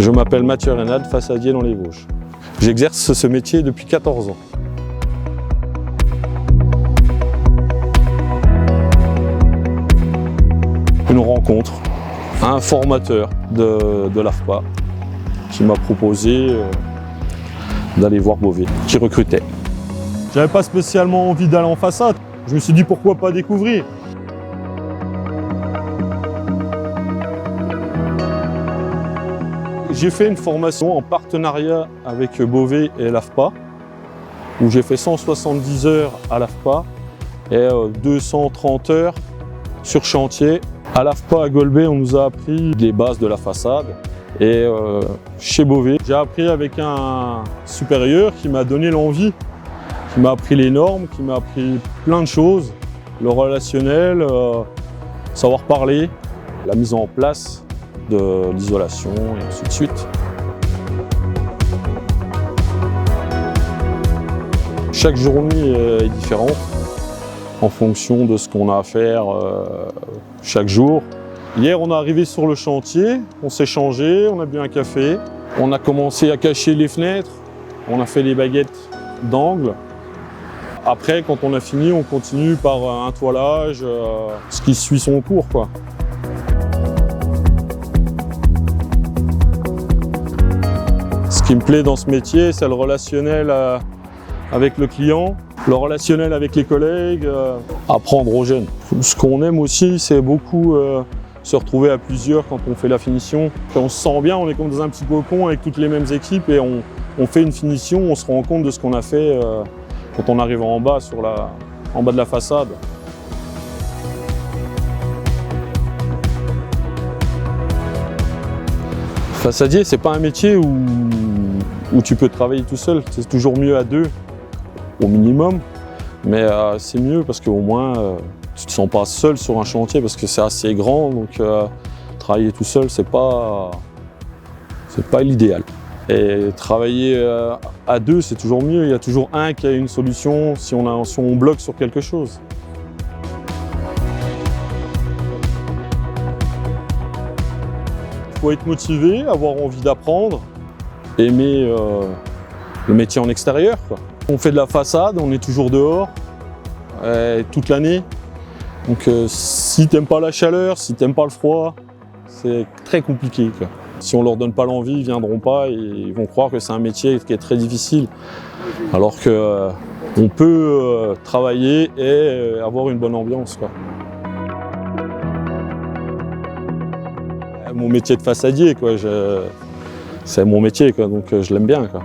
Je m'appelle Mathieu Reynald, façadier dans les Vosges. J'exerce ce métier depuis 14 ans. Une rencontre, un formateur de l'AFPA qui m'a proposé d'aller voir Beauvais, qui recrutait. J'avais pas spécialement envie d'aller en façade. Je me suis dit pourquoi pas découvrir. J'ai fait une formation en partenariat avec Beauvais et l'AFPA, où j'ai fait 170 heures à l'AFPA et 230 heures sur chantier. À l'AFPA à Golbet, on nous a appris les bases de la façade. Et chez Beauvais, j'ai appris avec un supérieur qui m'a donné l'envie, qui m'a appris les normes, qui m'a appris plein de choses, le relationnel, savoir parler, la mise en place de l'isolation et ainsi de suite. Chaque journée est différente en fonction de ce qu'on a à faire chaque jour. Hier, on est arrivé sur le chantier, on s'est changé, on a bu un café, on a commencé à cacher les fenêtres, on a fait les baguettes d'angle. Après, quand on a fini, on continue par un toilage, ce qui suit son cours, quoi. Ce qui me plaît dans ce métier, c'est le relationnel avec le client, le relationnel avec les collègues, apprendre aux jeunes. Ce qu'on aime aussi, c'est beaucoup se retrouver à plusieurs quand on fait la finition. Quand on se sent bien, on est comme dans un petit cocon avec toutes les mêmes équipes et on fait une finition, on se rend compte de ce qu'on a fait quand on arrive en bas, en bas de la façade. Façadier, c'est pas un métier où tu peux travailler tout seul. C'est toujours mieux à deux, au minimum. Mais c'est mieux parce qu'au moins, tu ne te sens pas seul sur un chantier parce que c'est assez grand. Donc travailler tout seul, c'est pas l'idéal. Et travailler à deux, c'est toujours mieux. Il y a toujours un qui a une solution si on bloque sur quelque chose. Il faut être motivé, avoir envie d'apprendre, aimer le métier en extérieur, quoi. On fait de la façade, on est toujours dehors toute l'année. Donc si tu n'aimes pas la chaleur, si tu n'aimes pas le froid, c'est très compliqué, quoi. Si on ne leur donne pas l'envie, ils ne viendront pas et ils vont croire que c'est un métier qui est très difficile. Alors qu'on peut travailler et avoir une bonne ambiance, quoi. Mon métier de façadier, quoi. C'est mon métier, quoi, donc je l'aime bien, quoi.